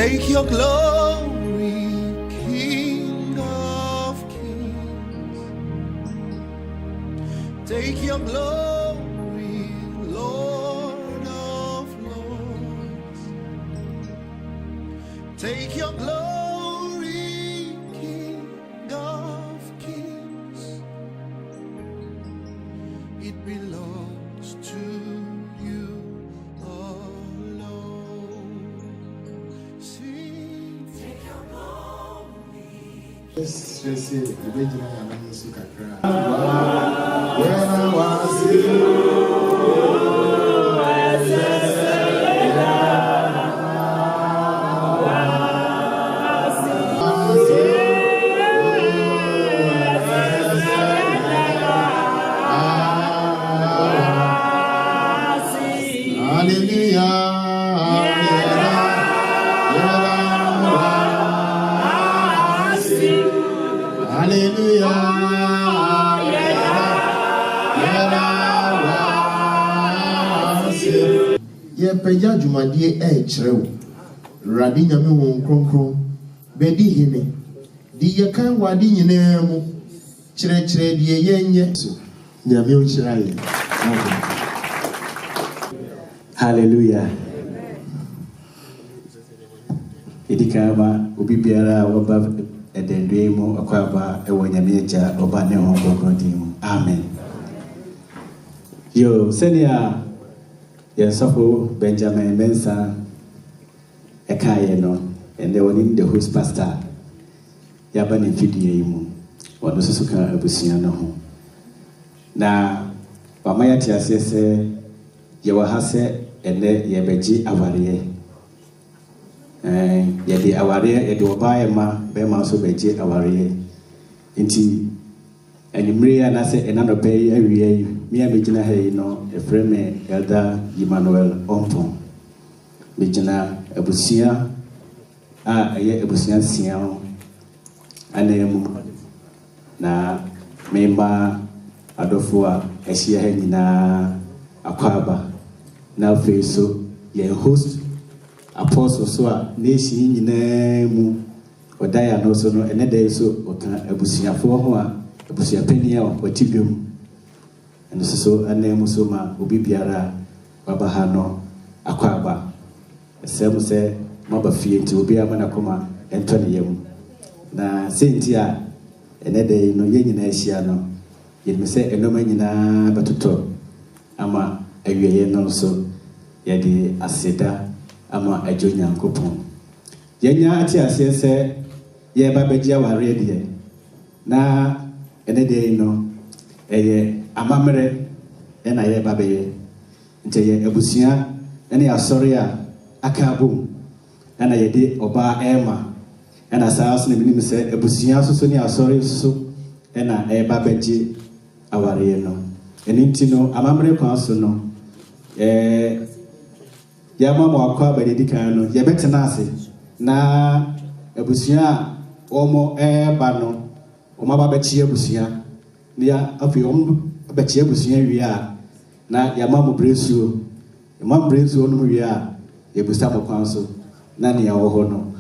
Take your glory, King of Kings. Take your glory, Lord of Lords. Take your glory, King of Kings. It belongs to you alone. Sing. Take your glory. Yes, the original music. When I was Peja Jumadie Chrew Radina me Kronkron Bedi Hine Di Yakan Wadi Nemo Chre Di Yenye Nyamio Chirai. Hallelujah. Idikaba Ubibiara Waba Edendremo Akwaba Ewanyamija Obane Hongo. Amen. Yo, Senia. Yes, Benjamin Mensa Ekayeno, and they were in the host pastor Yaban in Fidiamu, or the Suka Abusiano. Now, Pamaya Tiase, Yawahase, and the Yabeji Avarie. Yadi Avarie, Edobayama, Bema so Beji Avarie. Inti, and Maria Nase, another pay every year. Me and Mijina Hay, no, a friend, Elder Emmanuel Ompon. Mijina Abusia, Abusian Siao, and na Mema Adofua, Asia Henina Aquaba, now face so, ye host, apostle so, nation in name, or Diana also, no, and a day so, or Abusia for Abusia Penia or Tibium. And so a name Musuma Ubibiara Babahano Aquaba. A same say Mabafi to be a manacoma and 20 years. Na Saintia and a day no yen Asiano. Yet me say a no manina but to talk. Ama a yen also Yadi Aseda Ama a junior coupon. Yenya Atia say, Ye Babaja were ready. Na and a day no a amamere ena ye babaye nte ye abusia ene asori a akabum ena ye de oba ema ena saas ne minim se abusia so ne asori so ena e babaji aware no eni ntino amamere kwa so no ya mama akwa ba de kan no ye betena ase na abusia omo ba no omo babaji abusia ya afi Bachia Busia Via, na Yamamu Bresu, Yamam Bresu no Via, Yabustamo Council, Nani Ahono,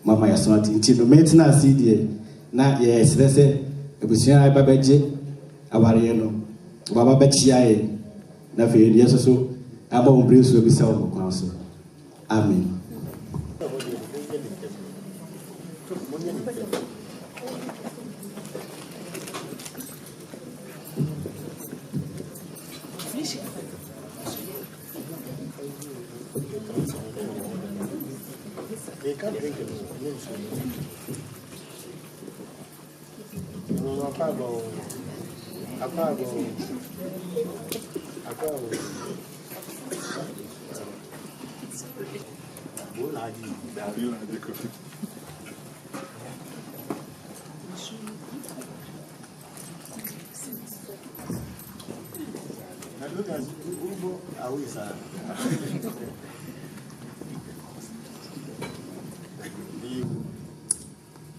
Mama Yasmati, Tino Metna CD, na yes, let's say, Busia Babaji, Avariano, Baba Bachia, Nafi, yes, so, Abam Bresu will be Salmo Council. Amen. They can't drink it.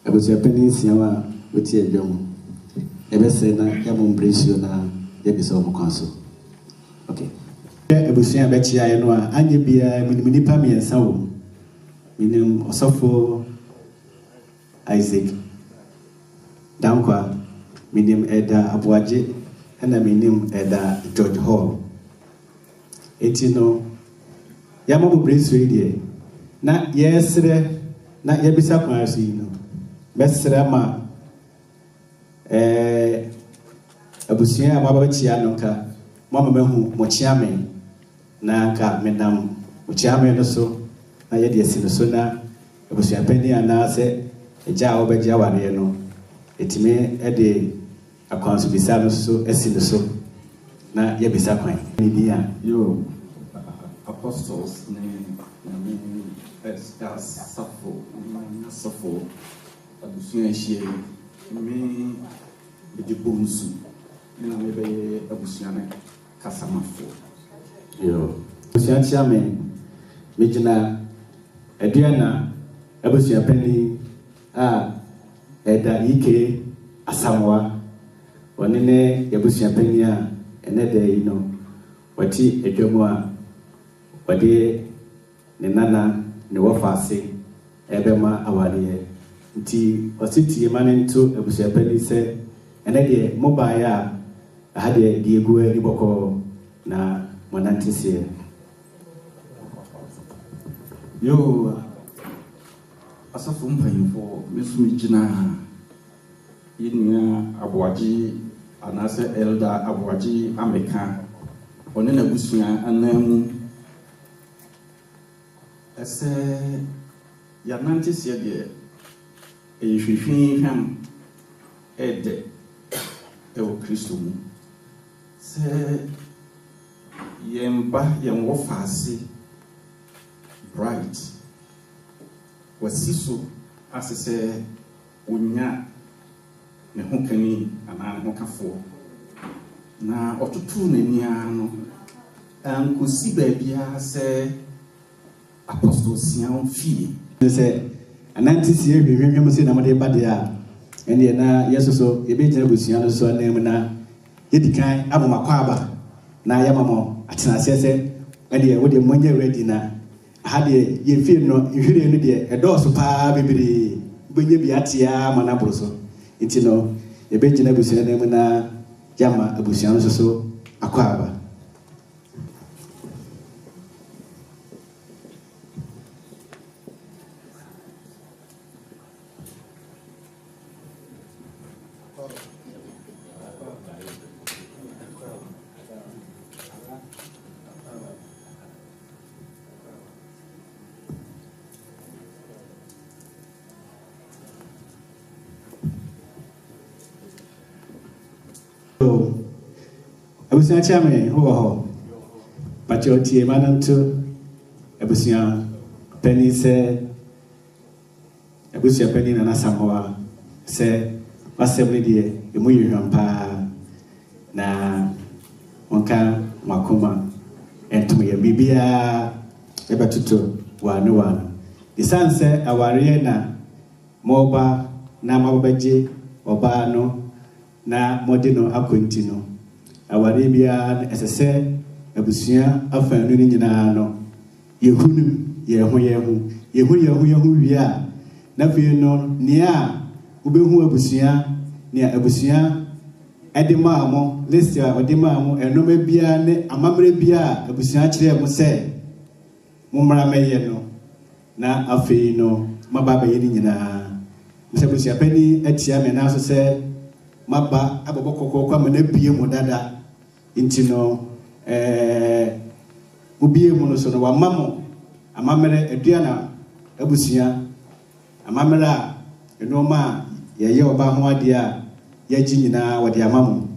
I was a penny, Siama, with your young. Ever said, Yamon Brisio, Yabisoma Council. Okay. I was saying, I bet you, I know, and you be a minipami and so. minim Osofo Isaac Dankwa, minim Eda Abuaje, and I minim Eda George Hall. Etino Yamabu Brace Radio. Na yesterday, na yebisa kwansi no. Besra ma abusia ababa chia no ka mama mehu mo chiame na ka medam mo chiame no so na ye de sino so na abusia pani ana se eja obeja ware no etime de akwanso bisa no so esino so na yebisa kwan ni dia yo apostles as Safo, Abusuan Shea, me the Bunsu, maybe Abusuan Casamafo. Yo, Abusuan Chairman, Mijana, Adriana, Abusuan Penny, Eda Ike, Asamoah, Wanene, Abusuan Penny, and a day, you know, Wati, Ejomoa, Wade, Nenana. Ne wafase ebema awale nti ositi emane nto abusuapani se ene de mobile a hade de egu ani boko na monantise yo asafo mpanyimfo mesumi gina yinia Abuaji anase elder Abuaji Ameka one na busua anamu ese ya nantise de ehwehwe hwam ede ewo Kristo mu se yemba yenwo fase bright wasiso asese onya ne hokani ana ne hokafo na otutu nani ano ankosi baabia se Apostle Sian Fee. They say, and Nancy here, we remember saying, I'm a bad year. And then, yes, so you better with Sian, so name now. Yet, kind, I'm a quaba. Now, Yamamo, at Nassese, and the would your money ready now. I had ye feel no, you really need a door so far, baby. When you be at ya, Manaboso. It's no, a better never say, name now, Yama, Abusian, so a quaba. Abusian Chairman, who but your tea man to Abusian Penny said, Abusian Penny and Asamoah said, Assembly dear, the Muyampa na Wanka Makuma and to me a Bibia Ebatuto, one. The son said, our arena, Moba, Namabaji, Obano, na Modino Aquintino. Awaribia SSA, Abusia, Afan Nina no. Yehunu, Yehu, ya. Nafi no, Nia, Ubehu Abusia, near Abusia, Edimamo, Listia, Odimamo, and no bia, Amamre bia, Abusia Chile Mose, Mumra Mayeno, na Afi no, Mababa Yenina. Mr. Abusia Penny, Etiam, and also said, Maba, Aboko, come and be modada. Intino ubie monosono wa mamo amamere eduana abusia amamera enoma ye oba ho ade a ye gi nyina wode amamo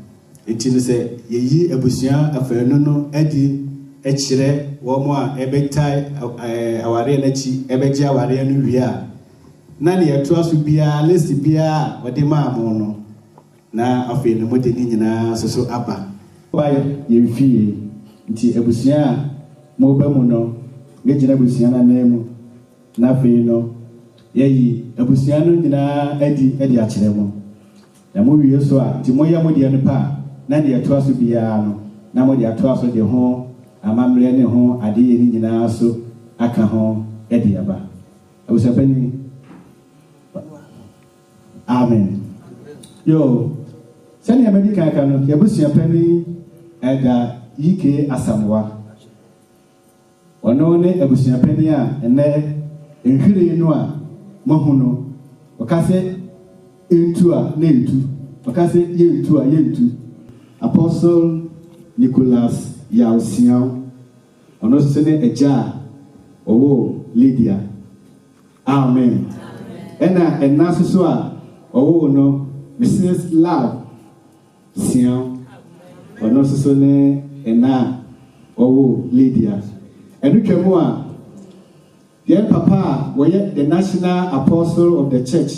intino se yeyi abusia afanu no adi ekire wo mo a ebetai aware na chi ebeji aware no wia na ne yeto aso bia list bia wode maamo no na afenu mo de nyina soso aba why you feel nti abusia mo ba mu no ngejina abusia na nemu na fe no yeyi abusia no nyina adi akire mo na mo wie so a nti mo ya mo de no pa na de ato aso bia no na mo de ato aso de ho amamre ne ho ade ye nyina so aka ho adi aba abusuapani. Amen. Yo, sani amedi kaka no abusuapani ɛda yike asamwa. Ono ne abusuapani a ene nhwire no a mohuno. Okase entu a na entu. Okase ye entu a ye entu. Apostle Nicholas Yausian. Ono sene eja owo Lydia. Amen. Ena enaso a owo no Mrs. Love Sian. Ono so ne ena owo Lydia. Enu twemu a your papa was the national apostle of the church.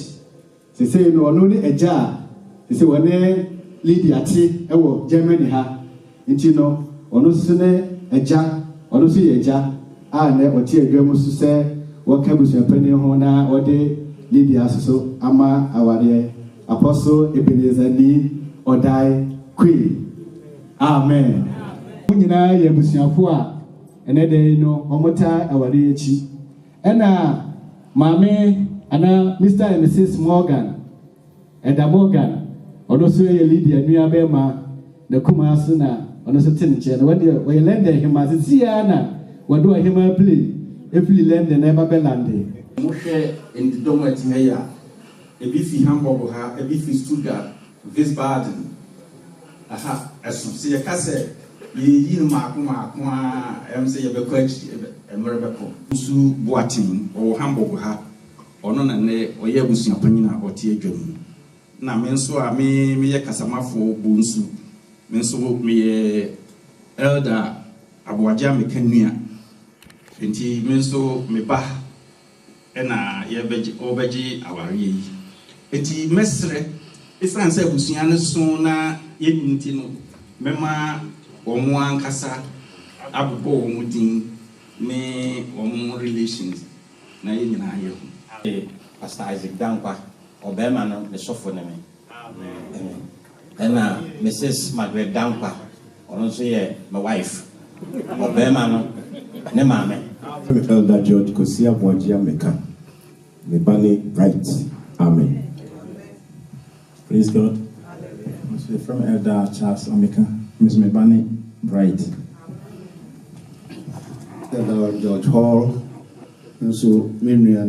They say no ono ne eja. They say one Lydia ti ewo Germany ha. Nti no ono so ne eja, ono so ye eja a na oti adwam so se waka busuapani ho na ode Lydia so ama aware apostle Ebenezer ni Odai Queen. Amen. Nyina ye busuafo a ene de no omota aware echi. Ena mame ana Mr. and Mrs. Morgan Eda Morgan ono so ye Lydia nua be ma na kuma so na ono so tin che na we lend him as sia na we do him play every lend na eba be lande mo hwe ndidom ati ya ebi fi Hamburg ha ebi fi Stuttgart Wiesbaden aha eso se ye kase yi no maako a se ye be ko achi emre be ko su Boatin o Hamburg ha ono na ne oye abusuapanyi na ote adwam na me nso a me ye kasamafo bunsu me nso me ye elder Abuaja mekanua enti me nso me ba ena ye beji aware yi enti mesre isan se abusua ne so na ye nti no mema omo ankasa abubo omo din ne omo relations na ye nyina ye ho Pastor Isaac Dankwa obema no the sofo ne me amen ena Mrs. Margaret Dankwa ono so ye my wife obema no ne mame Elder George Kosia Bwajia Meka Mebani Bright. Amen. Praise God. From Elder Charles Ameka, Miss Mebani Bright. Elder George Hall, and so many are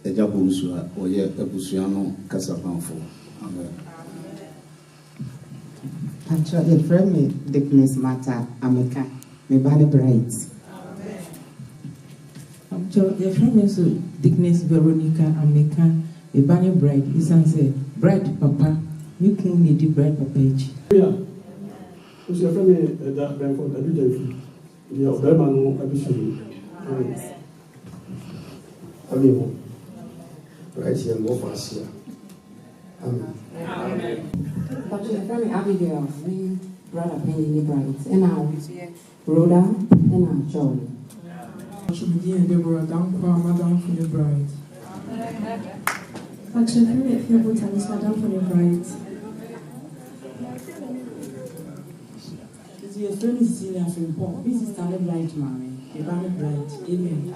Ejabusua or Ebusiano Casapanfo. Amen. Actually, friend me, Dickness Mata Ameka, Mebani Bright. The friend is Dickness Veronica Ameka, Mebani Bright. Isan say, Bright Papa, you can need the Bright Papa. Yeah. Who's your friend? That Brentford, I do the Obama, I be sure. Right here, go fast here. Amen. But your friend Abigail, we brother Penny Bright, and our Rhoda, and our Charlie. Deborah Dankwa, Madame for the Bride. Actually, if you put on Madame for the Bride. Your friend is senior from Paul. This is Stanley Bright, Mammy. Mebani Bright. Amen.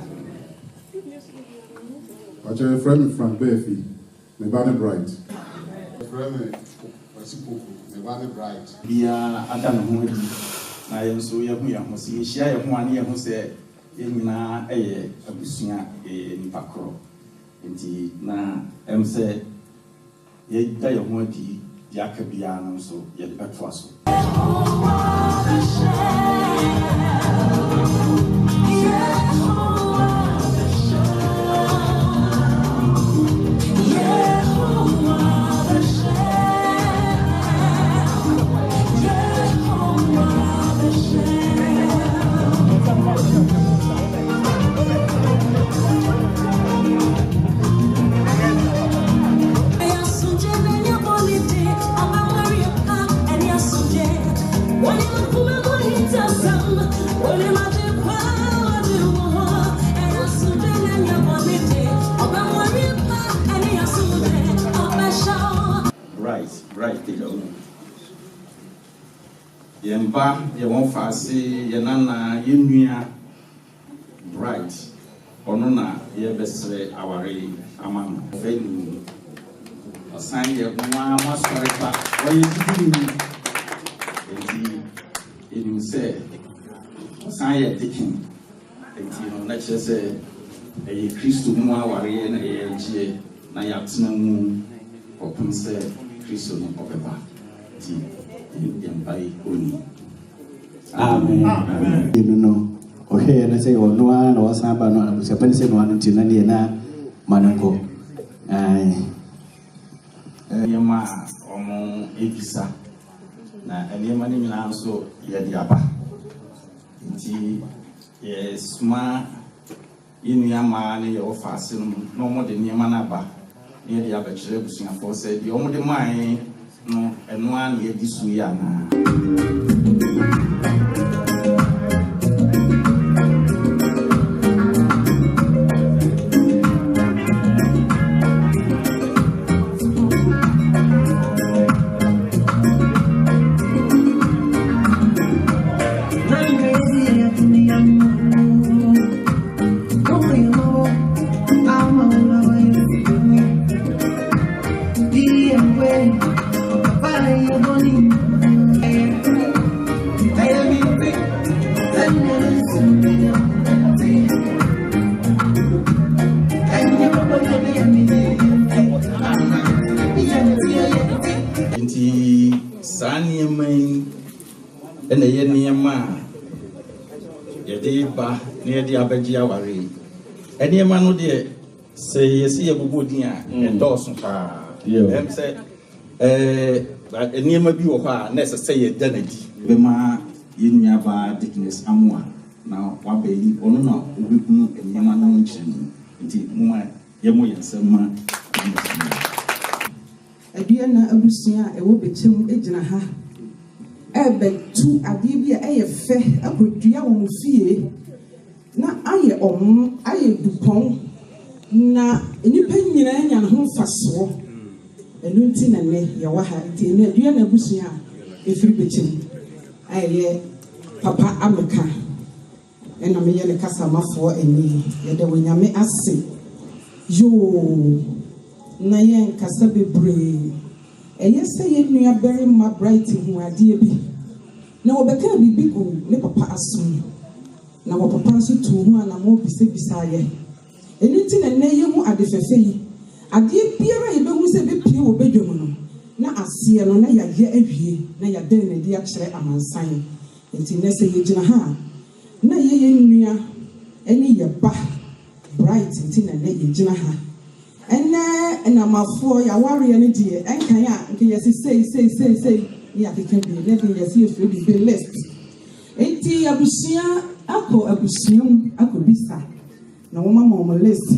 Actually, friend Frank Befi, Mebani Bright. Friend Wasipuku, Mebani Bright. Bia ada no ho adi na ye nso ye hu ya ho se ye hia ye ho ane ye ho se ye nyina eye abusua nipa kro enti na em se ye da ye ho adi ya ka bia no so ye beto aso right yemba ye won faase ye nana ye nua bright ɔno na yɛbɛsrɛ aware ama no ɔfɛ ni ɔsan yɛ nwa masɔre pa ɔyɛ didi enti ɛnim sɛ ɔsan yɛ dikin enti no na kyerɛ sɛ ɛyɛ kristo mu awareɛ na ɛyɛ agyeɛ na yɛatena mu ɔpem sɛ kristo no ɔbɛba nti yɛmpae ɔni amen no ɔhwɛ na sɛ ɔno ara na ɔsan ba no abusapani sɛ no ano nti na deɛ na ma no nkɔ nneɛma a ɔmo ebisa na nneɛma no nyinaa nso yɛde aba nti yɛsoma yɛnnua maa ne yɛwɔ faase no mu na ɔmode nneɛma no aba na yɛde abɛkyerɛ abusuafoɔ sɛ deɛ ɔmode mae no ɛno ara na yɛdi so yi anaa ɛna ɛyɛ nneɛma a yɛde ba na yɛde abɛgye aware yi nneɛma no deɛ sɛ yɛsi yɛbobɔ din a ɛdɔɔso paa ɛm sɛ nneɛma bi wɔ hɔ a na ɛsɛ sɛ yɛda n'adi bɛma yɛnnua baa Dickness Amoa na waba yi ɔno na ɔbɛhunu nneɛma no nkyerɛ mu nti moma yɛmmɔ yɛn nsɛm ma aduana abusua a ɛwɔ bɛkyɛm gyina ha ɛbɛtu adeɛ bi a ɛyɛ fɛ akɔdua wɔn fie na ayɛ ɔmo ayɛ dupɔn na nnipa nyinaa nya ne ho mfasoɔ ɛno nti na nnɛ yɛwɔ ha nti ɛno aduana abusua a ɛfiri bɛkyɛm a ɛyɛ papa ameka ɛna meyɛ ne kasamafoɔ ani yɛda wɔ nyame ase yoo na yɛn kasa bebree ɛyɛ sɛ yɛn nua barima bright ho adeɛ bi na wɔbɛka biribi gu ne papa asom na wɔ papa nso tu ho a na mo bisabisa yɛ ɛno nti na nnɛ yɛ mu ade fɛfɛ yi adeɛ biara yɛbɛhu sɛ bɛpie wɔ bɛdwam no na aseɛ no na yɛayɛ awie na yɛadɛn na de akyerɛ amansan nti nnɛ sɛ yɛgyina ha na yɛyɛ nua ɛne yɛ ba bright nti na nnɛ yɛgyina ha ɛnɛ ɛnamafoɔ yɛawareɛ no deɛ ɛnkan a nke yɛsi sei ne yɛakeka bi ne de yɛsi yɛfiri bi list nti abusua akɔ abusua mu akɔ bisa na wɔma ma ɔmo list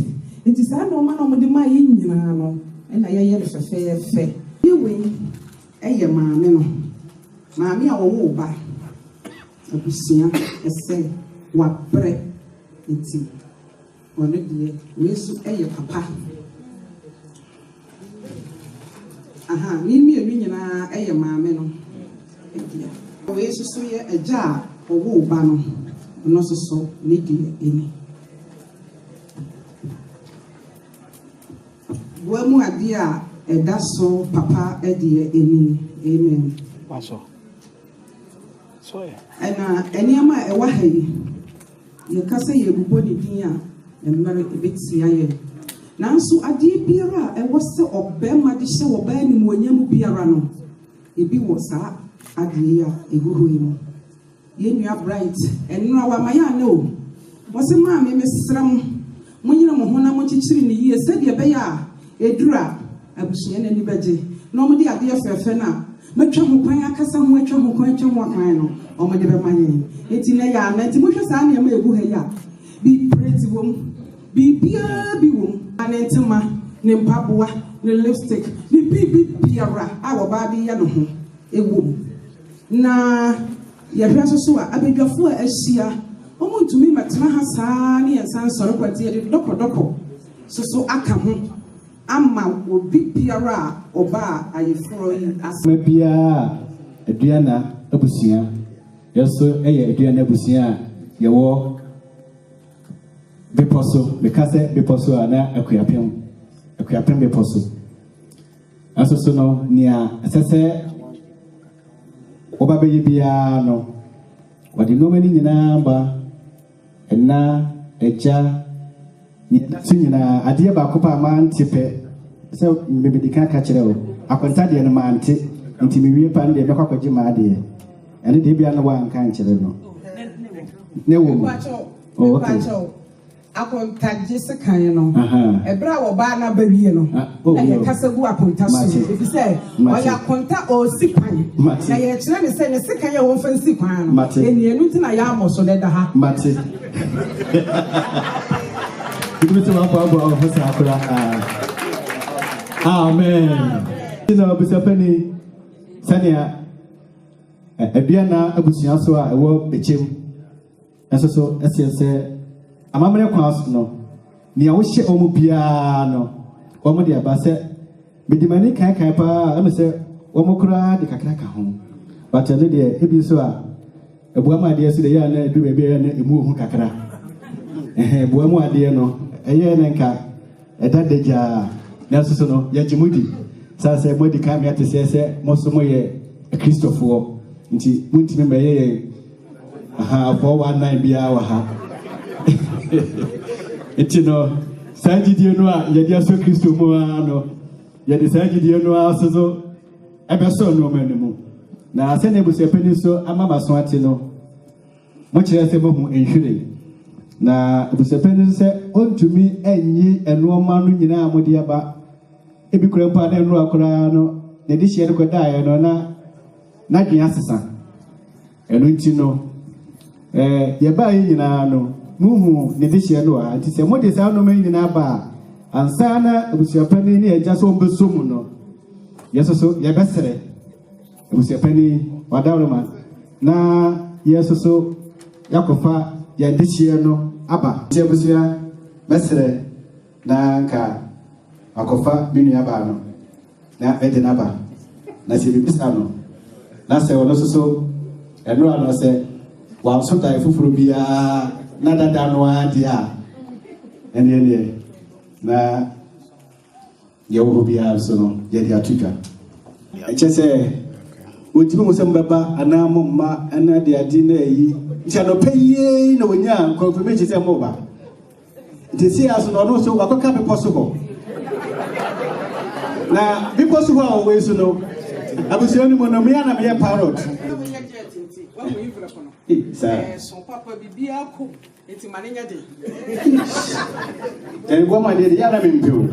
nti saa na ɔma na ɔmo de ma yɛ nyinaa no ɛna yɛyɛ no fɛfɛɛfɛ yɛwei ɛyɛ maame no maame a wɔwɔ ba abusua ɛsɛ wabrɛ nti ɔno deɛ wei nso ɛyɛ papa ne mmienu nyinaa ɛyɛ maame no ɛdia wei nso so yɛ agya a ɔwɔ ba no ɔno nso so ne deɛ ɛni boa mu adeɛ a ɛda so papa ɛdeɛ ɛni amen ɛna nneɛma a ɛwɔ ha yi yɛka sɛ yɛbobɔ ne din a mmerɛ ɛbɛtia yɛ nanso adeɛ biara a ɛwɔ sɛ ɔbɛrima de hyɛ ɔbaa animuonyam biara no ebi wɔ saa adeɛ a ɛgugu yi mu yɛn nua bright ɛnura wa ma yɛ ane o wɔsɛ maame mesrɛ mo monyina mo ho na monkyekyere ne yie sɛdeɛ ɛbɛyɛ a ɛduru a abusua n'ani bɛgye na ɔmo de adeɛ fɛɛfɛ no a matwa ho kwan akasa ho atwa ho kwan no ɔmo de bɛma yɛn eti na yɛ ana nti mohwɛ saa nneɛma ɛgu ha yi a bi preti wɔ mu biribiara bi wɔ mu ne ntoma ne mpaboa ne lipstick ne biribi biara a wɔbaa de yɛ ne ho ɛwɔ mu na yɛhwɛ nso so a abadwafoɔ a ahyia wɔn ntumi mɛtena ha saa ne yɛn nsa nsɔre kwati yɛde dɔkɔdɔkɔ soso aka ho ama obi biara a ɔbaa ayeforo yi asa. Ma biara aduana abusua yɛso ɛyɛ aduana abusua a yɛwɔ bepɔ so meka sɛ bepɔ so a na akuapem bepɔ so ɛso so no nea ɛsɛ sɛ wɔbabɛyɛ biara no wɔde nneɛma no nyinaa ba ɛna agya so nyinaa adeɛ baako pa a mante pɛ sɛ mbɛbɛdi ka kyerɛ wo akwanta deɛ no mante nti mewie pa no deɛ bɛkɔ akɔgye ma adeɛ ɛne deɛ bia no woanka nkyerɛ no ne wɔ mu akontagye sekan no ebra wo ba na ba wie no e kasa gu akonta so ebi sɛ ɔyɛ akonta osi kwan na yɛ kyerɛ ne sɛ ne sekan yɛ wɔn fansi kwan no enienu ntina yɛ amɔ so deda ha mate ibi to ma kwa bɔ ho sa akora amen ina obisapani sania aduana abusua so a ɛwɔ bekyem ɛso so ɛsɛ sɛ amamre kwaso no ni a wo hye omu bia no omu de aba sɛ medimani kan pa am sɛ omu kura de kakra ka ho but ne de ebi so a ebuamu ade so de ya na edu bebe ya na emu hu kakra ebuamu ade no eye ne nka eda deja na so no ya jimudi sa sɛ modi ka me ate sɛ mo so mo ye kristofo nti muntimi me ye for 19 bia wa ha etino sajidie no a yedi aso Kristo mu ano yedi sajidie no a so ebeso no manimu na ase na ebusiapani so amama so ate no mo kire se mo hu enhwere na ebusiapani se ontumi enyi enuoma no nyina amode aba ebi kura mpa na enu akora no ne di hye ko dae no na dwen asesa enu nti no ye ba yi nyina no muhu ne dihye no a nti se mode sa no man nyina ba ansa na abusuapani ne agya so mbesom no yesoso ye besere abusuapani wadawroma na yesoso yakofa ye dihye no aba je abusua besere na nka akofa binu aba no na ede na ba na se bibisa no na se wono soso eno ano se wa so dai fufuru bia na dada no adia ene na yewo bia so no ye dia tuka eche se otibi mo se mbaba ana mo ma ana de adi na yi ntia no peye na wonya confirmation se mo ba nti si aso no so wakoka be possible na be possible always no abusioni mo no me na me parrot son papa bibia ko enti manenya de en goma de ya na mempio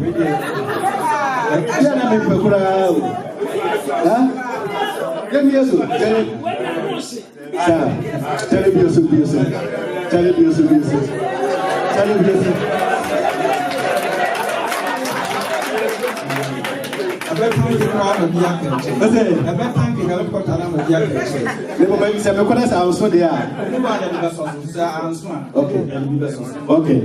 ya na mempio kura ha kemi yeso tele bioso Okay.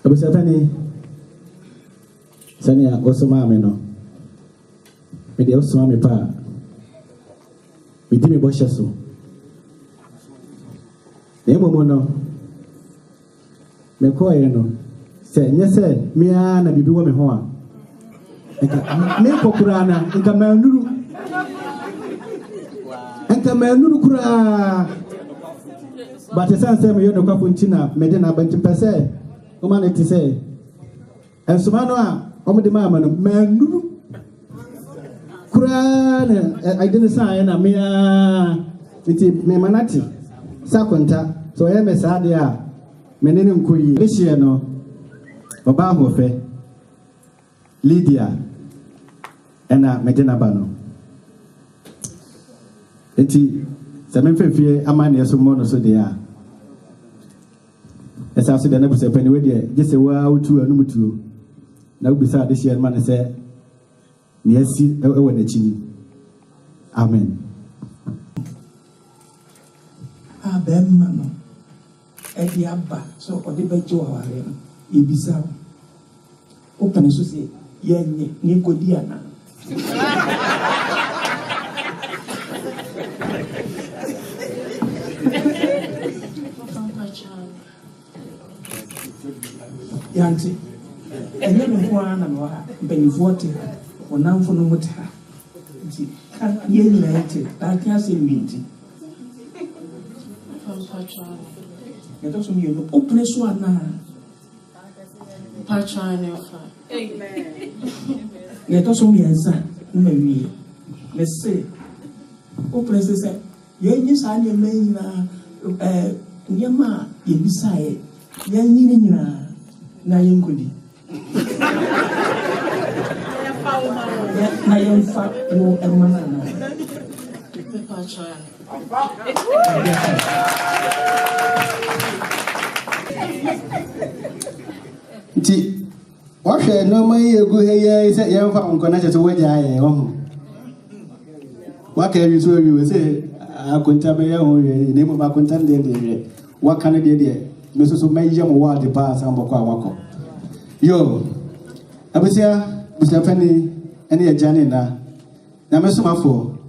Abusapani sania osoma me no me de osoma me pa me di me bo hyeso na emomo no me ko ye no se nye se me a na bibi wo me ho a me kokura na nka manuru kura but sense me yo no kwafo ntina me de na banti pese o man it say and so mano a o de mama no manuru kura na I didn't say na me a iti me manati sakonta so ye me sa de a me ne nkoyi lehie no baba ahofe Lydia ɛna mede n'aba no enti sɛ memfɛfie amanneɛ so mmɔ no so deɛ a ɛsa so deɛ na busɛ pani wei deɛ gye sɛ woa wotu anum tuo na wobisa ade hyɛ no ma no sɛ nea asi ɛwɔ n'akyi ni amen bɛrima no ɛde aba sɛ ɔde bɛgye wɔ awareɛ no yɛbisa wo wopɛne so sɛ yɛnyɛ ne kɔdi anaa yɛnte ɛnyɛ me ho ara na mewɔ ha mpanimfoɔ te ha ɔnamfo no mo te ha nti yɛn nyinaa te daake asɛm bi nti yɛtɔ so mmienu wopene so anaa yɛtɔ so mmiɛnsa no ma wie me se wopene se sɛ yɛnyi saa nneɛma nyinaa nneɛma a yɛbisaeɛ yɛnyi ne nyinaa na yɛnkɔdi na yɛmfa wo ɛma no anaa nti wɔhwɛ nneɛma yi egu ha yi sɛ yɛmfa nkɔ na kyerɛ sɛ wɔagya ayɛ wɔ ho waka awi so awi wɔ sɛ akonta bɛyɛ ho yɛ na mmom akonta no deɛ deɛ waka no deɛ me so mɛyɛ mo wɔ ade paa san bɔkɔ a wakɔ yo busuafani ɛne yɛgya ne nna na mesomafoɔ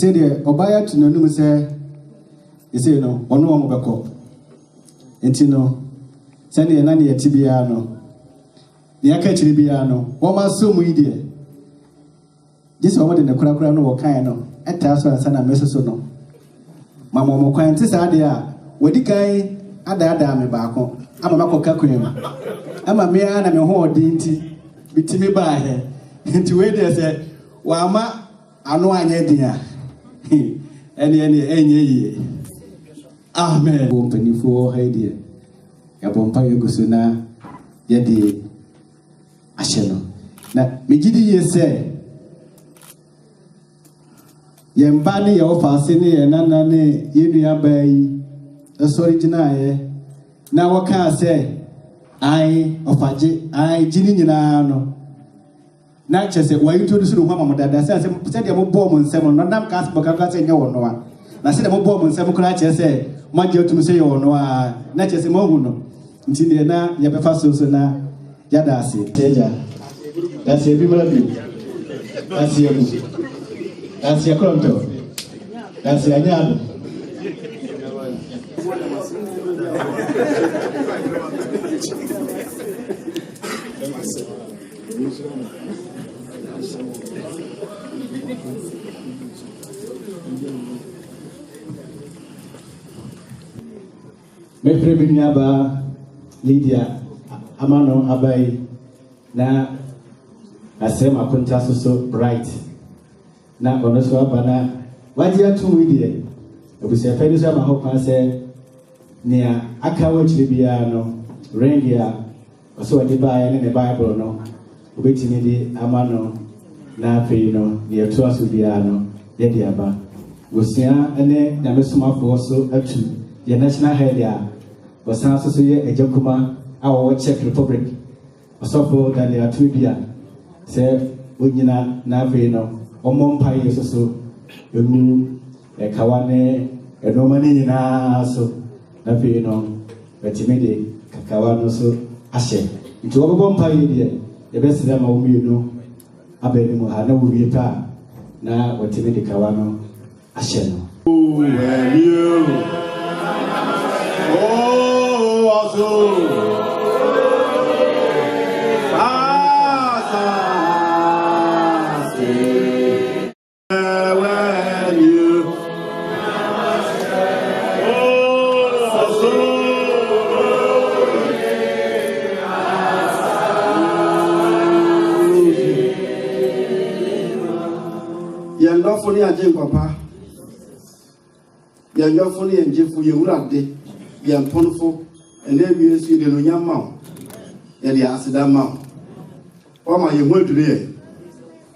sɛ deɛ ɔbaa yɛ ato n'anum sɛ ɛsei no ɔno wɔ mo bɛkɔ nti no sɛdeɛ na ne yɛte biara no ne yɛaka akyiri biara no wɔma asɔ mu yi deɛ gye sɛ wɔmde ne korakora no wɔkae no ɛtaa so ansa na mɛsoso no ma mɔ kwan te saa deɛ a wɔdi kan adaadaa me baako ama makɔka kwan mu ama me ara na me ho ɔden nti bitimi baahɛ nti wei deɛ sɛ wɔama ano anyɛ den a ɛne ɛnyɛ yie amen wɔ mpanimfoɔ ha deɛ yɛbɔ mpa yɛgu so na yɛde ahyɛ no na megye di yie sɛ yɛn ba ne yɛwɔ faase ne yɛn nana ne yɛn nua baa yi ɛsɔre gyinaeɛ na wɔkaa sɛ an ɔfagye an gye ne nyinaa no na kyerɛ sɛ wɔayi to no so ne ho ama mo dada sɛdeɛ mobɔɔ mo nsɛm no nam ka bɔkaka sɛ nyɛ wɔ no a na sɛdeɛ mobɔɔ mo nsɛm koraa kyerɛ sɛ moagye atum sɛ yɛ wɔ no a na kyerɛ sɛ moahu no nti deɛ na yɛbɛfa so na yɛada ase agya daseɛ bi mmara bio daseɛ mu daseɛ korɔntɔ daseɛ anyɛ ado mefrɛ me nuabaa Lydia Amano Abai na asɛm akonta so bright na ɔno so aba na wagye ato wi deɛ abusuafɛ no so ama hɔ kwan sɛ nea aka wɔ akyire biara no ring a ɔsɛ wɔde baeɛ ne ne bible no wobɛtumi de ama no na afei no deɛ ɛtoa so biara no yɛde aba wɔsua ne nyamesomafoɔ so atu yɛ national head a wɔsan so yɛ agya kuma a wɔwɔ Czech Republic ɔsɔfo Daniel Atubia sɛ onyina na afei no ɔmmɔ mpaeɛ so ɛmu ɛkawa ne ɛnɔɔma ne nyinaa so na afei no bɛtumi de kakawa no so ahyɛ nti wɔbɛbɔ mpaeɛ deɛ yɛbɛsrɛ ma wɔn mmienu aba anim ha na wɔwie pɛ a na wɔtumi de kawa no ahyɛ no. Yɛndɔfo ne agye papa yɛndɔfo ne yɛngyefo yɛwurade yɛmpɔnfo ɛnɛ wie so yɛde no nyam ma wo yɛde aseda ma wo ɔma yɛho aduru yɛ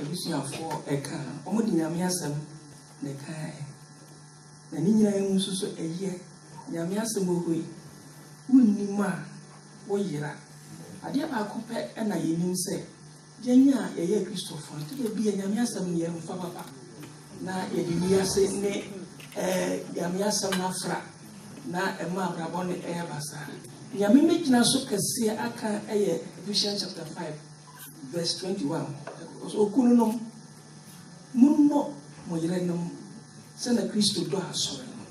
abusuafoɔ ɛka ɔmo de nyame asɛm na ɛka na ne nyinaa mu nso so ɛyɛ nyame asɛm wɔ yi wonnim a wɔyera adeɛ baako pɛ ɛna yɛnim sɛ yɛnyɛ a yɛyɛ kristofoɔ nti baabi a nyame asɛm no yɛmfa papa na yɛde wiase ne nyame asɛm no afra na ɛma abrabɔ no ɛyɛ basaa nyame mɛgyina so kɛseɛ aka ɛyɛ Ephesians chapter 5 verse 21 okunu nom mummɔ mo yerenom sɛna Kristo dɔ asɔre no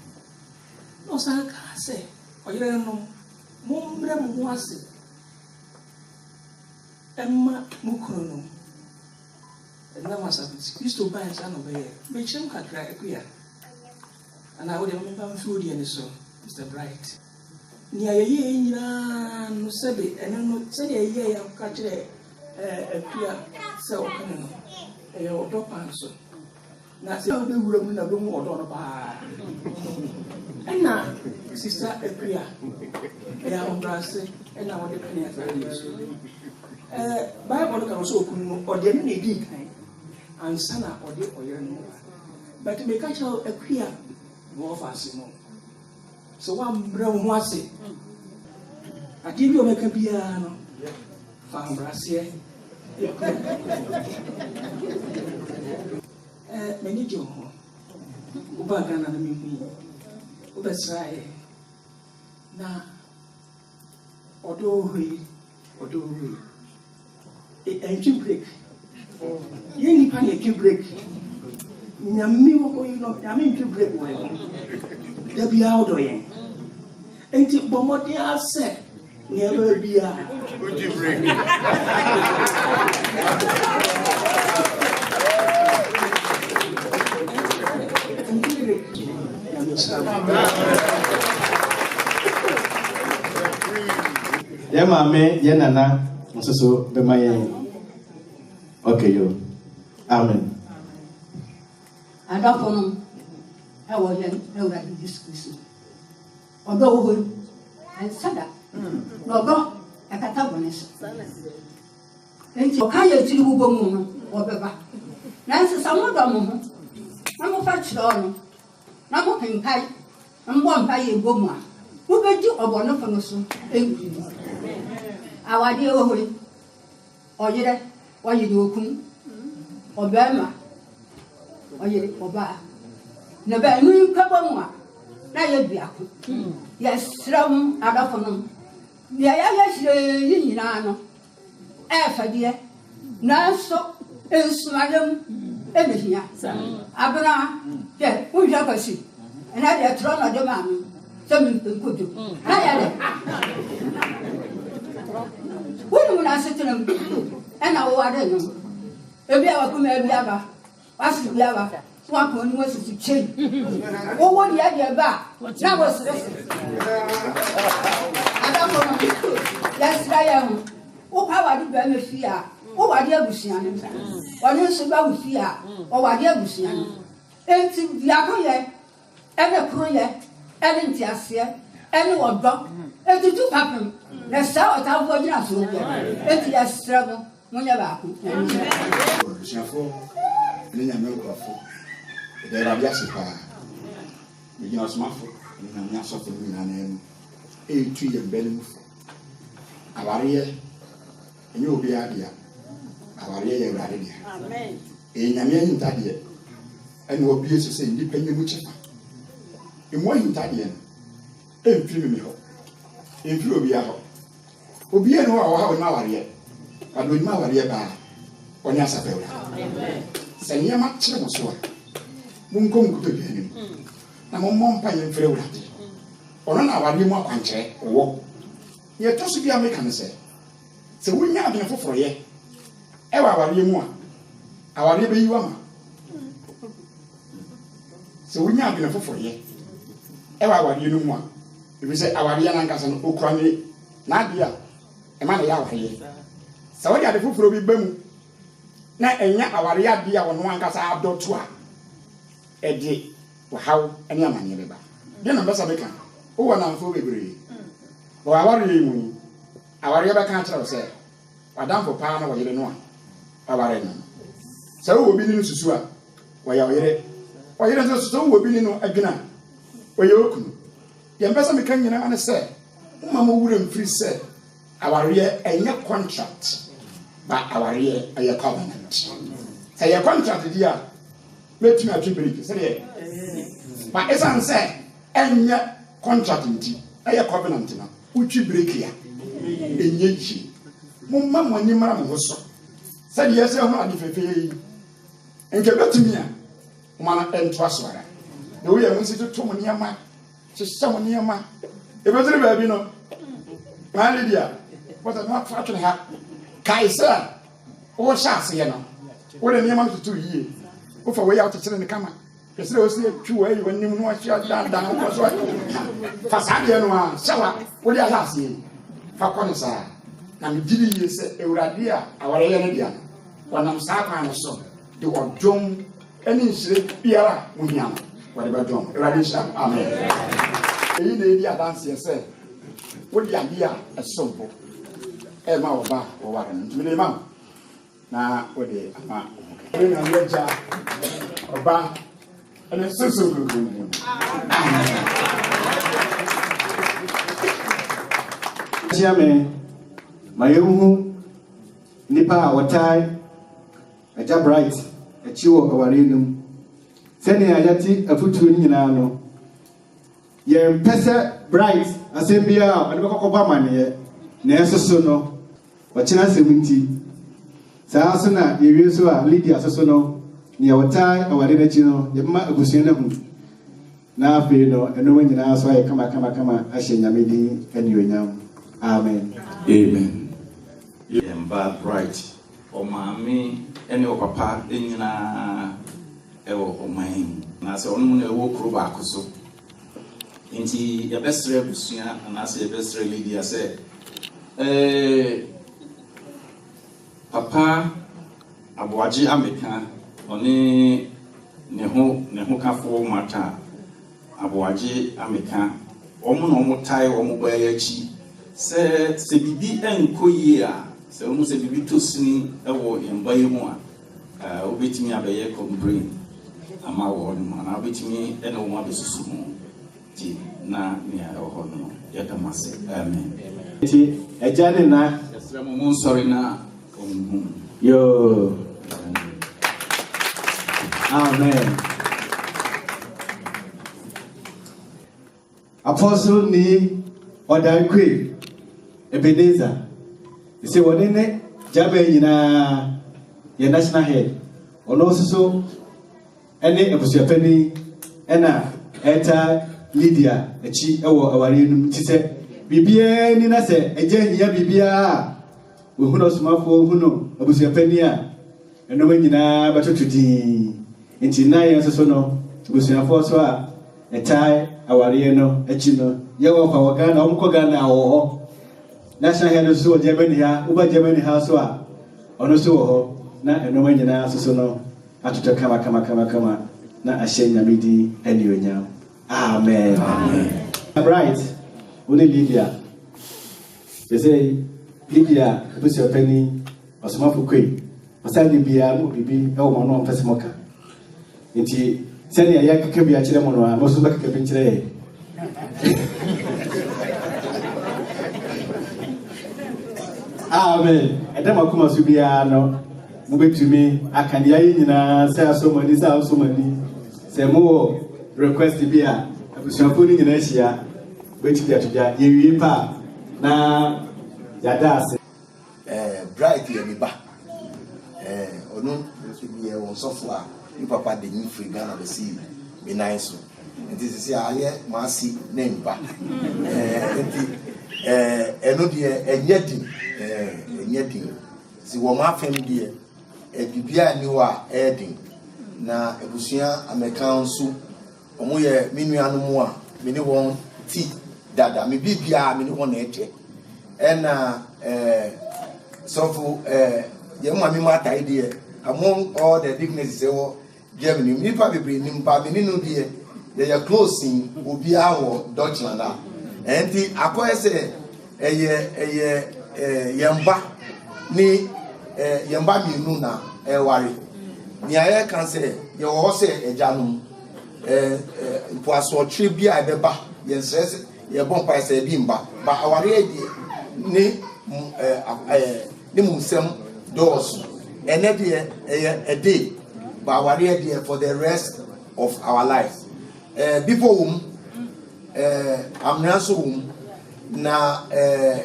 na ɔsan kaa sɛ ɔyerenom mommrɛ mo ho ase ɛma mo kunu nom ɛnam asabiti Kristo ban sa no bɛyɛ bɛkyerɛm kakra akua anaa wode memba mfi odiɛ ne so Mr. Bright nea yɛyɛ nyinaa no sɛbe ɛno no sɛdeɛ yɛyɛ yɛka kyerɛ akua sɛ ɔkane no ɛyɛ ɔdɔ pan so na sɛ wobɛwura mu na bɛmu ɔdɔ no paa ɛna sista akua ɛyɛ ahobrɛase ɛna wɔde pene asadeɛ so Bible no ka sɛ ɔkunu no ɔde no na ɛdi kan ansa na ɔde ɔyere no but meka kyerɛ akua na wɔfa ase no sɛ woambrɛ wo ho ase adeɛ bi ɔmɛka biara no fa ahobraseɛ m'ani gye wo ho wobaa Ghana no mehu yi wobɛsraeɛ na ɔdɔ hoi ɛntwi break yɛn nipa na ɛtwi break nyame wɔ hɔ yi no nyame ntwi break wɔ yɛn da biara wodɔ yɛn enti bɔ mmɔden asɛ nneɛma biara wotwi break yɛ maame yɛ nana nso so bɛma yɛn okay yo amen adɔfo no ɛwɔ yɛn Awurade Yesu Kristo ɔdɔ wɔ hɔ ɛnsada na ɔdɔ ɛkata bɔne so enti ɔka yɛ tiri wobɔ mu no wɔbɛba nanso sɛ modɔ mo ho na mofa kyerɛ no na mokenkae mbɔ mpa yɛ bɔ mu a wobɛgye ɔbɔnefo no so ɛwuri awadeɛ wɔ hɔ ɔyerɛ ɔyere okunu ɔbɛrima ɔyere ɔbaa na baanu nkaba mu a na yɛ biako yɛserɛ m adɔfo no deɛ yɛyɛ hyerɛ yi nyinaa no ɛɛfɛdeɛ nanso nsumayɛ mu ɛnahia abena yɛ wohwɛ kwasi ɛna deɛ torɔ na ɔde maa no sɛ mempɛnkodo na yɛdɛ wonim no asetena mu ɛna wowade no ebi a wakoma bi aba wase bi aba waka oni wasisi kyɛn wowɔ deɛ ba na wɔserɛse adafo no yɛsra yɛ ho wopa wade bɛrima fie a wowade abusua no ɔne nso ba wo fie a ɔwade abusua no enti biako yɛ ɛne koro yɛ ɛne nteaseɛ ɛne wɔdɔ ɛtutu papem na saa ɔtamfoɔ gyina so bia enti yɛsrɛ mo monyɛ baako abusuafoɔ ne nyame nkurɔfo ɛdɛ Awurade ase paa megyina ɔsomafo ne nyame asɔfo no nyinaa n'anim ɛɛtu yɛ mbɛne mu fo awareɛ ɛnyɛ obiara dea awareɛ yɛ Awurade dea ɛyɛ nyame ahintadeɛ ɛne wɔbie so sɛ nnipa nyɛ mu kyɛfa ɛmu ahintadeɛ no ɛmfiri me hɔ ɛmfiri obiara hɔ obiara ne hɔ a wɔha wɔnim awareɛ ade onim awareɛ baa ɔne asafɛ Awurade sɛ nneɛma kyerɛ mo so a monkɔ nkotɔ bi anim na mommɔ mpa yɛ mfrɛ Awurade ɔno na awareɛ mu akwankyerɛ ɔwɔ yɛtɔ so bi a meka ne sɛ wonya adwene foforɔyɛ ɛwɔ awareɛ mu a awareɛ bɛyi wama sɛ wonya adwene foforɔyɛ ɛwɔ awareɛ no mu a ebi sɛ awareɛ no ankasa no okura ne n'adeɛ a ɛma ne yɛ awareɛ sɛ wode ade foforɔ bi ba mu na ɛnya awareɛ adeɛ a wɔno ankasa adɔto a ɛde wɔhaw ne amanneɛ bɛba deɛ na mbɛsa bɛka wowɔ namfoɔ bebree wɔ awareɛ yi mu yi awareɛ bɛka akyerɛ wo sɛ wadamfo paa na wɔyere no a aware no sɛ wo bi ni no susu a wɔyɛ ɔyere nso so wo bi ni no adwena wɔyɛ okunu yɛn pɛ sɛ meka nyinaa ne sɛ mma mo wura mfiri sɛ awareɛ ɛnyɛ contract ba awareɛ ɛyɛ covenant sɛ yɛ contract di a mɛtumi atwe beriki sɛdeɛ ba ɛsiane sɛ ɛnyɛ contract nti ɛyɛ covenant no wotwi beriki a ɛnyɛ yi momma mo ani mmara mo ho so sɛdeɛ ɛsɛ ho ade fɛfɛɛ yi nke bɛtumi a mo ana ɛntoa so ara na woyɛ mo nsi toto mo nneɛma hyehyɛ mo nneɛma ɛbɛduru baabi no maa Lydia wɔsɛ no atwene ha kae sɛ wohyɛ aseɛ no wode nneɛma no toto yie wofa wɔyɛ wokyekyere ne kama ɛsɛ dɛ wɔsɛ atwi wɔ ayi w'anim no wahyɛ dandan wokɔ so fa saa deɛ no a hyɛ wa wode ahyɛ aseɛ fa kɔ no saa na megyere yie sɛ awurade a awareyɛ no dea no wɔnam saa kwan no so de wɔdwom ne nhyire biara a wohia no wɔde bɛdwom awurade nhyira no amen ɛyi na ɛdi adanseɛ sɛ wode adeɛ a ɛsompo ɛma wɔba wɔware no ntumi de ma wo na wode ama ɛna yɛgya ɔba ɛne soso kurukuru Chiame, Mayuhu, Nipa, Watai, a Jab Bright, a Chiwo, a Warinum, sending a Yati, a Futu Ninano. Ye Pesa Bright, a Sembia, and Obama near, Nesosono, Wachina Seminti, Sasuna, Yerisua, Lydia Sosono, near Watai, a Warinachino, Yama Gusina. Na Fino, and no one in our soil, come, Ashen Yamidi, and you now. Amen. Amen. Yemba bright. O mami ene o papa enyina ewo o man. Na se onu na ewo kuro ba akoso. Nti ye besre busua na se ye besre Lydia se papa aboaje ameka oni ne ho kafo mata aboaje ameka omo no mo tai omo ba ya chi se bibi enko yi a se omo se bibi to sini ewo yemba yi mu a obetimi abeye complain ama wo no na obetimi ene wo ma besusu mu ti na nia ho no ya damase amen ti ejane na yesre mo sorry na yo amen. Apostle ni Odaikwe Ebenezer. You say what in it? Jabe yina your national head. Ono so any ebusuapani ena eta Lydia echi ewo awarenum ti se bibia ni na se eje hia bibia we huno somafo huno ebusuapani a eno nyina batotudi nti na yen so no ebusuafo so a etai awariye no echi no yewo pa wagana omko gana awo national head so Germany ha uba Germany ha so a ono so ho na eno nyina so no atoto kama na ashenya midi eniwenya amen amen right only Lydia they say Lydia busi openi osomafo kwe osani bia mo bibi e wo mo no mpese moka nti sani ya keke bia kire mo no a mo so ba keke bi kire amen edema kuma su bia no mo betumi akania yi nyina se asomani se asomani se mo request bia abusuafo ni nyina hia betumi atoja yewie pa na yada ase bright ye ba onu ye won sofo a ni papa de ni free Ghana be see be nice nti se aye ma si na mba nti eno de enyedin si wo ma fam de bibia ni wa edin na ebusua amekan so omo ye menua no mu a me ne won ti dada me bibia me ne won na eche ena sofo ye mo ami mata ide among all the dignitaries wo Germany mi pa bebre ni mpa me no de ye closing obi awo Deutschland a enti akoye se yemba ni yɛmba mienu na ɛware nea yɛka sɛ yɛwɔ hɔ sɛ agyanom mpoasoɔtwerɛ bi a ɛbɛba yɛnsrɛ sɛ yɛbɔ mpae sɛ ɛbi mba ba awareɛ deɛ ne mu nsɛm dɔɔso ɛnɛ deɛ ɛyɛ ɛde ba awareɛ deɛ for the rest of our lives before wom amena nso wom na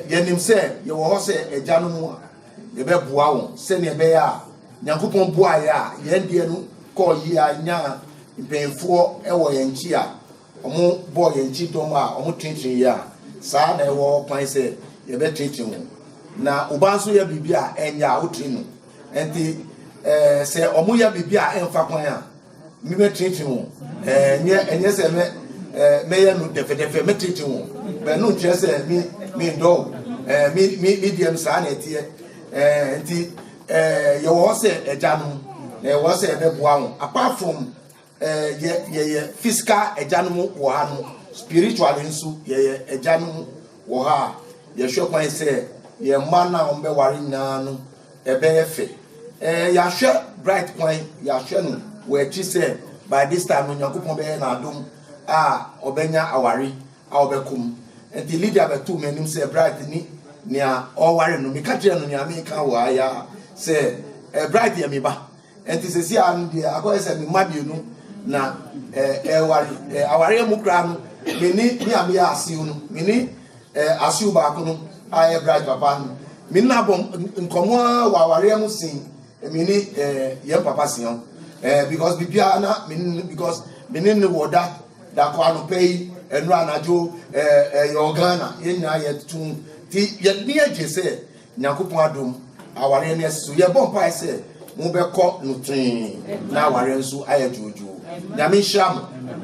yɛnim sɛ yɛwɔ hɔ sɛ agyanom a yɛbɛboa wɔn sɛnea ɛbɛyɛ a nyankopɔn boaeɛ a yɛn deɛ no kɔɔ yie a nya mpanyinfoɔ ɛwɔ yɛn nkyi a ɔmo bɔɔ yɛn nkyi dɔm a ɔmo tententen yie a saa na ɛwɔ kwan sɛ yɛbɛtenten wɔn na ɔba nso yɛ biribi a ɛnyɛ a wotiri no nti sɛ ɔmo yɛ biribi a ɛmfa kwan a mi bɛtenten wɔn ɛnyɛ sɛ mɛyɛ no dɛfɛdɛfɛ mɛtenten wɔn bɛnu nkyerɛ sɛ mi ndɔw mi deɛ no saa na ɛteɛ nti yɛwɔ hɔ sɛ agyanom na yɛwɔ hɔ sɛ yɛbɛboa wɔn apart from yɛyɛ physical agyanom wɔ ha no spiritual nso yɛyɛ agyanom wɔ ha a yɛhwɛ kwan sɛ yɛn mma no a wɔbɛware nyinaa no ɛbɛyɛ fɛ yɛahwɛ bright kwan yɛahwɛ no wɔ akyi sɛ by this time no nyankopɔn bɛyɛ n'adom a ɔbɛnya aware a ɔbɛkɔm nti lydia bɛtoo m'anim sɛ bright ni nea ɔware no meka kyerɛ no nea meka wɔ ha yɛ sɛ bright yɛ me ba nti sɛsi a no deɛ akɔyɛ sɛ me mma bienu na ɛware awareɛ mu koraa no mene me a meyɛ asew no mene asew baako no a ɛyɛ bright papa no mene no abɔ nkɔmmɔ a wɔ awareɛ mu sen mene yɛn papa sen because biribiara na because mene ne wɔ da kɔ anɔpɛ yi ɛnura anadwo ɛyɛ ɔghana yɛn nyinaa yɛ tum ti yɛn ni agye sɛ nyankopɔn adom awareɛ no ɛsi so yɛbɔ mpae sɛ mo bɛkɔ no tee na awareɛ nso ayɛ dwoodwoo nyame nhyira mo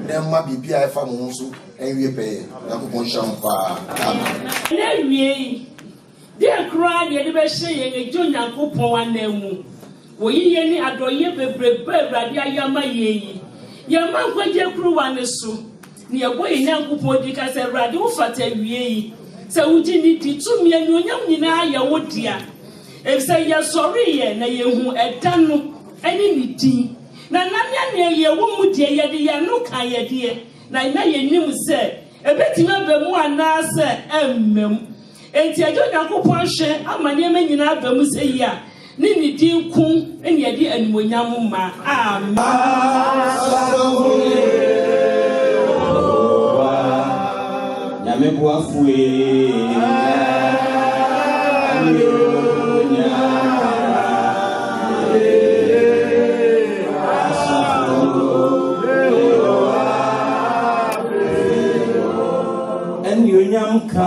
na mma biribi a ɛfa mo ho nso ɛnwie pɛyɛ nyankopɔn nhyira mo paa amen. na wie yi deɛ koraa deɛ de bɛhyɛ yɛn agyo nyankopɔn anan mu wɔyi yɛn ne adɔyɛ bebrebe awurade ayama yɛn yi yɛma nkwagye kuruwa ne so ne yɛbɔ yɛn nyankopɔn di ka sɛ awurade wofata wie yi sɛ wogye ne di tumi anuonyam nyinaa yɛ wo dea efisɛ yɛsɔre yɛ na yɛhu ɛda no ɛne ne din na namia ne yɛwɔ mu deɛ yɛde yɛno ka yɛdeɛ na yɛnim sɛ ɛbɛtumi aba mu anaasɛ ɛmmam enti agye onyankopɔn hwɛ ama nneɛma nyinaa aba mu sɛ yi a ne ne din kum ɛne yɛde animonyam ma amen. Nyame boafue Nyam ka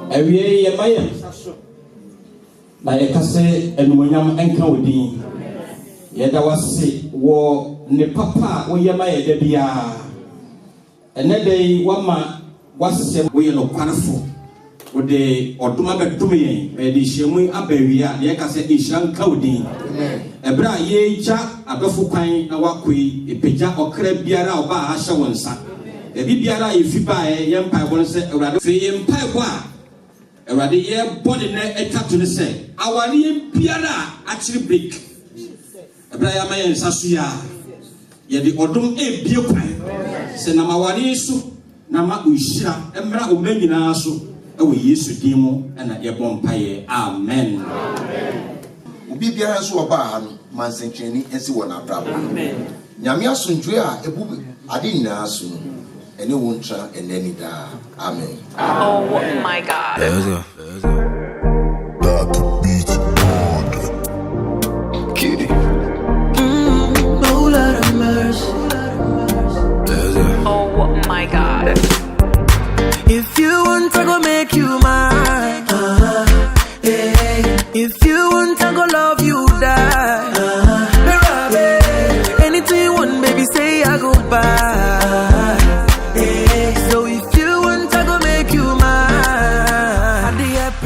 ewie ye maye na ye kase enumonyam enka odin ye da wase wo ne papa wo ye maye da bia ene dai wama wase wo ye no kwanfo ode oduma bedum yen be de hyemu abawia ye kase ihran ka odin ebra ye ja adofo kwan na wakoi epegya okra biara oba ha hye wonsa e bibiara ye fi ba ye mpa bo se awrade fe ye mpa bo a awrade ye body na etwato ne se aware ye biara akiri break ebra ya mayen saso ya ye de odum e bie kwan se na maware so na ma ohira emra o manyina so ewe Yesu dimo na yebɔ mpaye amen obi biara nso oba ha no mansenkyeni ensi wɔ na brabo amen nyame asonjwe a ebu ade nyinaa so no ene wontra enani da amen. Oh my God. That beat God. Kitty. Oh Lord of mercy. Oh my God. If you want to go make you mine.